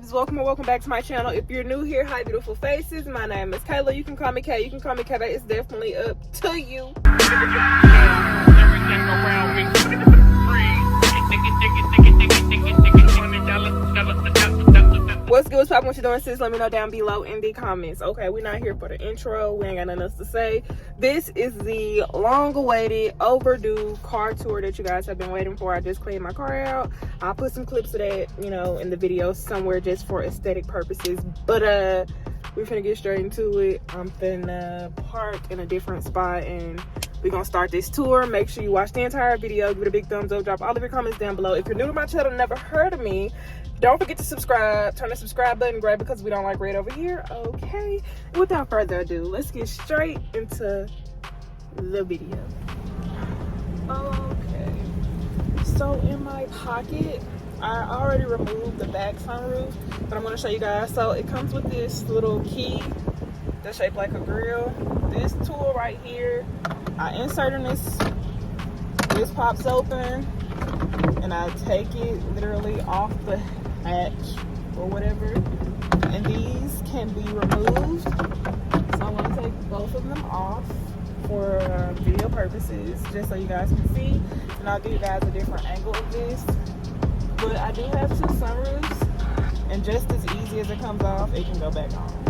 guys, welcome or welcome back to my channel. If you're new here, hi beautiful faces, my name is Kayla. You can call me Kay, you can call me Kay. It's definitely up to you. What's good? What's poppin'? What you doing, sis? Let me know down below in the comments. Okay, we're not here for the intro. We ain't got nothing else to say. This is the long-awaited, overdue car tour that you guys have been waiting for. I just cleaned my car out. I'll put some clips of that, you know, in the video somewhere just for aesthetic purposes. But we're finna get straight into it. I'm finna park in a different spot and we're gonna start this tour. Make sure you watch the entire video. Give it a big thumbs up. Drop all of your comments down below. If you're new to my channel, never heard of me, don't forget to subscribe. Turn the subscribe button gray because we don't like red over here. Okay. Without further ado, let's get straight into the video. Okay. So in my pocket, I already removed the back sunroof, but I'm gonna show you guys. So it comes with this little key that's shaped like a grill. This tool right here, I insert in this pops open, and I take it literally off the hatch or whatever, and these can be removed. So I'm gonna take both of them off for video purposes, just so you guys can see, and I'll give you guys a different angle of this. But I do have two sunroofs, and just as easy as it comes off, it can go back on.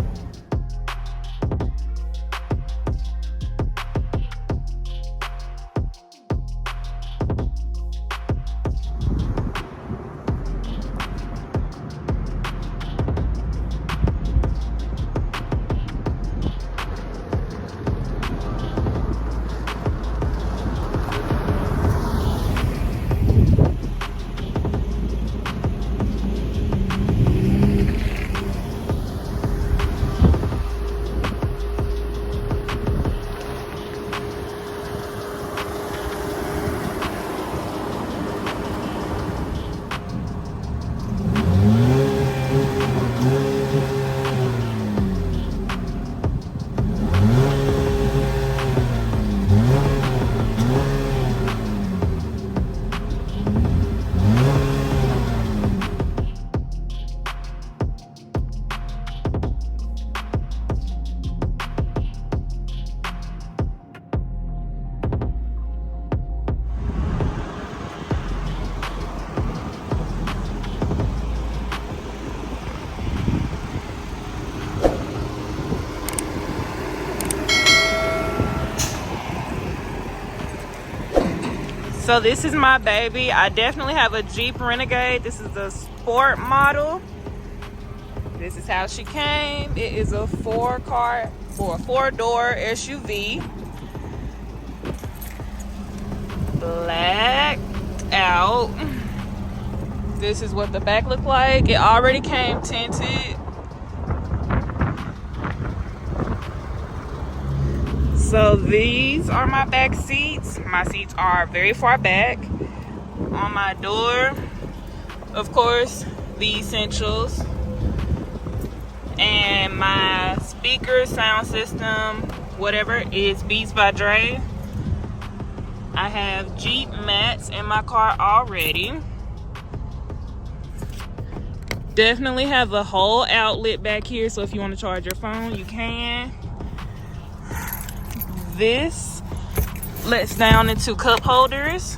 So this is my baby. I definitely have a Jeep Renegade. This is a sport model. This is how she came. It is a four-door SUV. Blacked out. This is what the back looked like. It already came tinted. So these are my back seats. My seats are very far back. On my door, of course, the essentials. And my speaker, sound system, whatever, is Beats by Dre. I have Jeep mats in my car already. Definitely have a whole outlet back here, so if you want to charge your phone, you can. This lets down into cup holders.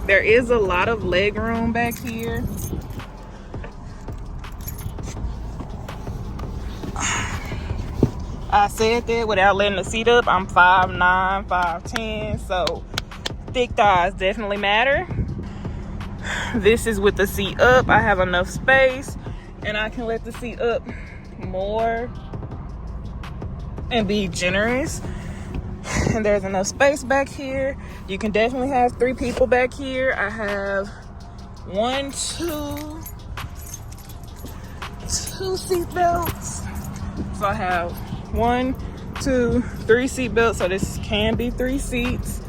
There is a lot of leg room back here. I said that without letting the seat up. I'm 5'9", 5'10", so thick thighs definitely matter. This is with the seat up. I have enough space, and I can let the seat up more and be generous. And there's enough space back here. You can definitely have 3 people back here. I have two seat belts. So I have 1, 2, 3 seat belts. So this can be 3 seats.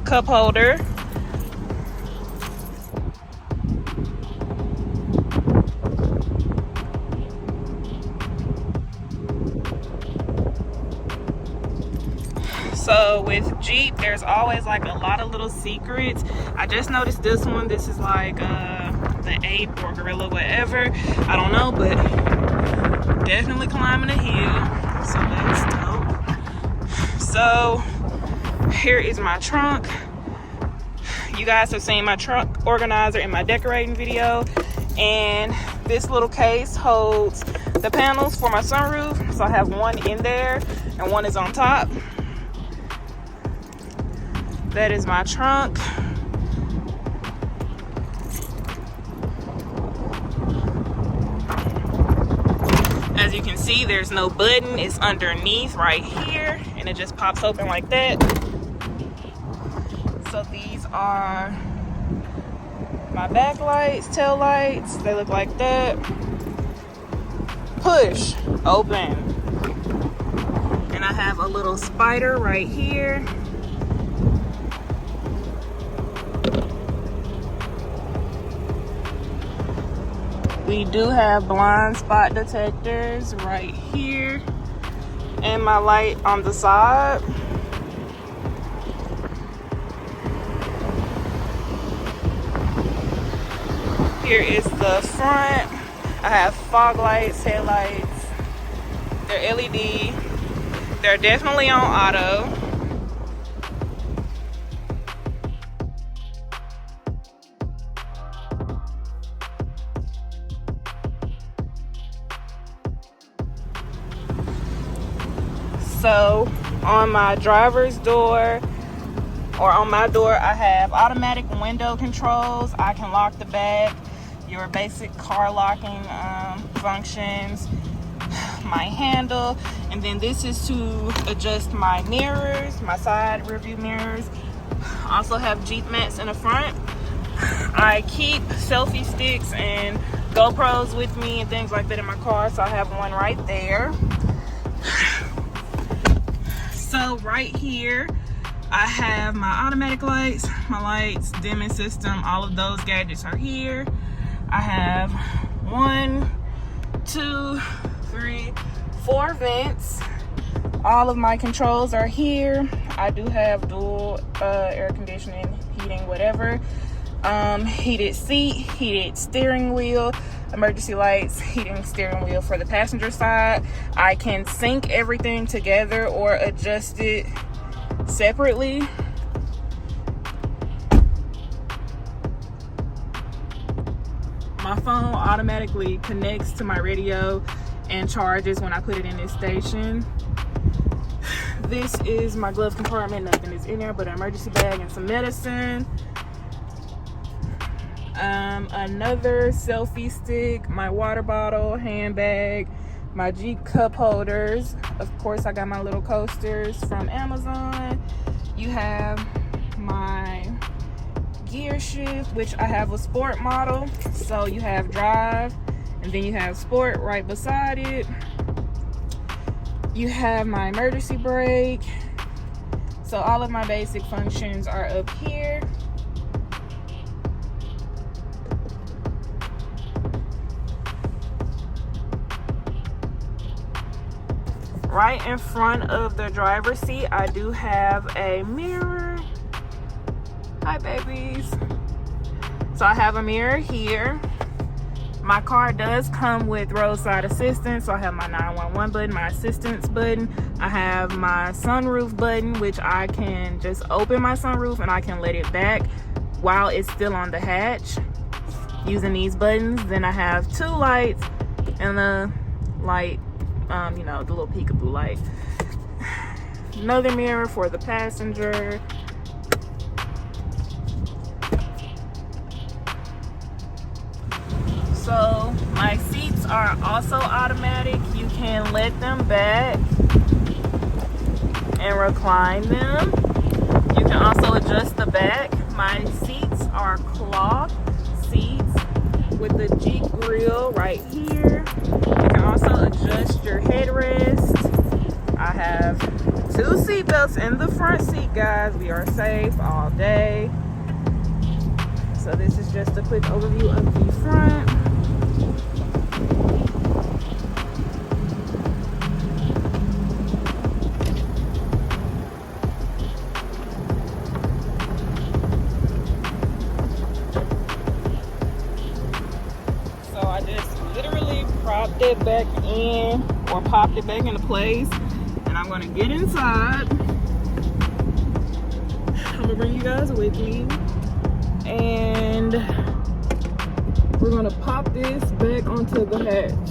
Cup holder. So with Jeep, there's always like a lot of little secrets. I just noticed this one. This is like the ape or gorilla, whatever. I don't know, but definitely climbing a hill. So that's dope. So here is my trunk. You guys have seen my trunk organizer in my decorating video, and this little case holds the panels for my sunroof. So I have one in there and one is on top. That is my trunk. As you can see, there's no button. It's underneath right here, and it just pops open like that. So these are my back lights, tail lights. They look like that. Push, open. And I have a little spider right here. We do have blind spot detectors right here, and my light on the side. Here is the front. I have fog lights, headlights. They're LED. They're definitely on auto. So on my driver's door, or on my door, I have automatic window controls. I can lock the back, your basic car locking functions, my handle, and then this is to adjust my mirrors, my side rear view mirrors. Also have Jeep mats in the front. I keep selfie sticks and GoPros with me and things like that in my car, so I have one right there. So right here, I have my automatic lights, my lights, dimming system, all of those gadgets are here. I have 1, 2, 3, 4 vents. All of my controls are here. I do have dual air conditioning, heating, whatever. Heated seat, heated steering wheel, emergency lights, heating steering wheel for the passenger side. I can sync everything together or adjust it separately. My phone automatically connects to my radio and charges when I put it in this station. This is my glove compartment. Nothing is in there but an emergency bag and some medicine. Another selfie stick, my water bottle, handbag, my Jeep cup holders. Of course, I got my little coasters from Amazon. You have my gear shift, which I have a sport model. So you have drive, and then you have sport right beside it. You have my emergency brake. So all of my basic functions are up here. Right in front of the driver's seat, I do have a mirror. Hi, babies. So I have a mirror here. My car does come with roadside assistance. So I have my 911 button, my assistance button. I have my sunroof button, which I can just open my sunroof and I can let it back while it's still on the hatch using these buttons. Then I have 2 lights and a light, you know, the little peekaboo light. Another mirror for the passenger. So my seats are also automatic. You can let them back and recline them. You can also adjust the back. My seats are cloth seats with the Jeep grill right here. You can also adjust your headrest. I have 2 seatbelts in the front seat, guys. We are safe all day. So this is just a quick overview of the front. that back in, or popped it back into place. And I'm gonna get inside. I'm gonna bring you guys with me. And we're gonna pop this back onto the hatch.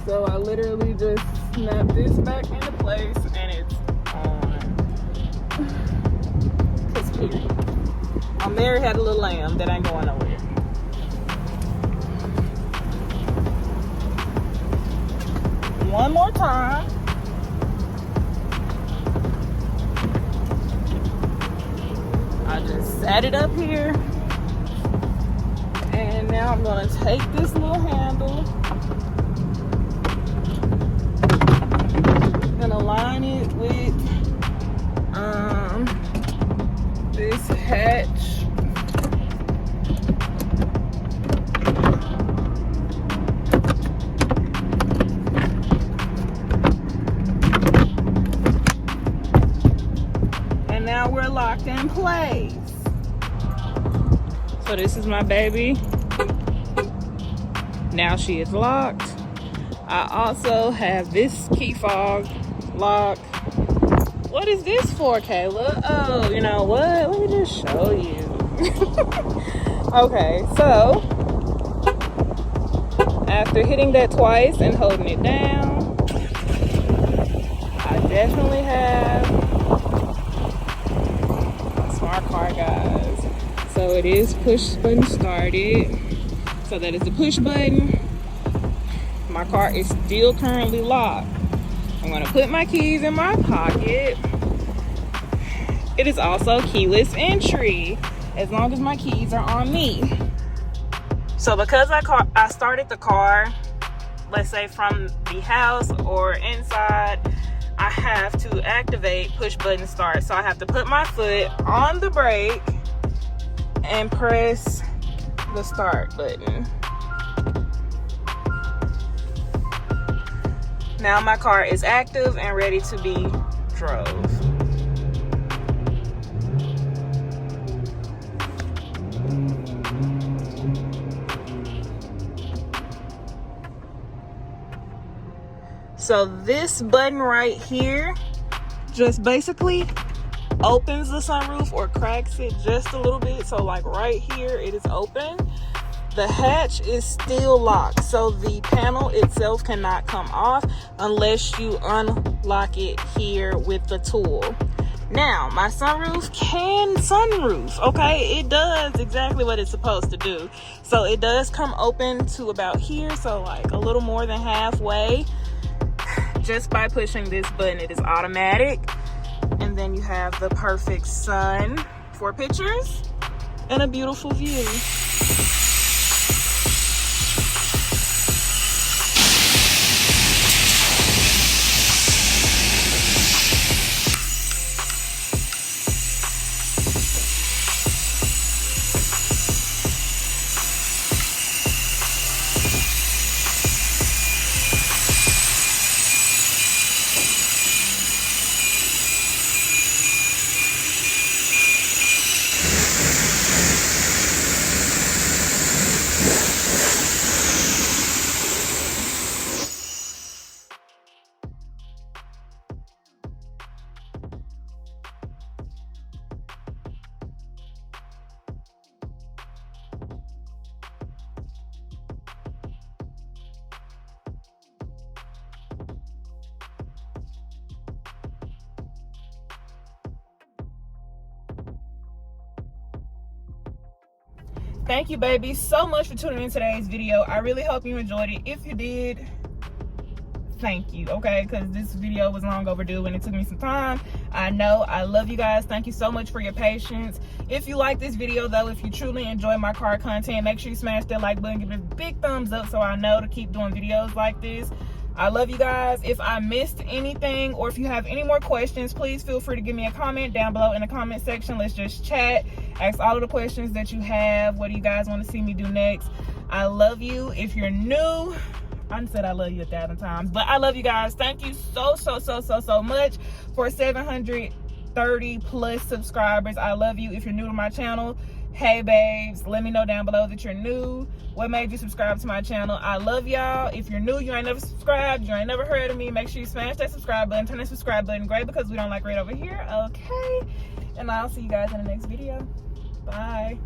So I literally just snap this back into place and it's on. Cause period. Mary had a little lamb that ain't going nowhere. One more time. I just sat it up here. And now I'm gonna take this little handle and align it with this hatch. And now we're locked in place. So this is my baby. Now she is locked. I also have this key fob lock. What is this for, Kayla? Oh, you know what? Let me just show you. Okay, so after hitting that twice and holding it down, I definitely have a smart car, guys. So it is push button started. So that is the push button. My car is still currently locked. I'm gonna put my keys in my pocket. It is also keyless entry, as long as my keys are on me. So because I started the car, let's say from the house or inside, I have to activate push button start. So I have to put my foot on the brake and press the start button. Now my car is active and ready to be drove. So this button right here just basically opens the sunroof or cracks it just a little bit. So like right here, it is open. The hatch is still locked, so the panel itself cannot come off unless you unlock it here with the tool. Now, my sunroof can sunroof, okay? It does exactly what it's supposed to do. So it does come open to about here, so like a little more than halfway. Just by pushing this button, it is automatic. And then you have the perfect sun for pictures and a beautiful view. Thank you, baby, so much for tuning in today's video. I really hope you enjoyed it. If you did, thank you, okay? Because this video was long overdue and it took me some time. I know. I love you guys. Thank you so much for your patience. If you like this video, though, if you truly enjoy my car content, make sure you smash that like button, give it a big thumbs up so I know to keep doing videos like this. I love you guys. If I missed anything or if you have any more questions, please feel free to give me a comment down below in the comment section. Let's just chat. Ask all of the questions that you have. What do you guys want to see me do next? I love you. If you're new, I said I love you 1,000 times, but I love you guys. Thank you so much for 730 plus subscribers. I love you. If you're new to my channel, hey babes, let me know down below that you're new. What made you subscribe to my channel? I love y'all. If you're new, you ain't never subscribed, you ain't never heard of me, make sure you smash that subscribe button, turn that subscribe button gray because we don't like red over here, okay? And I'll see you guys in the next video. Bye.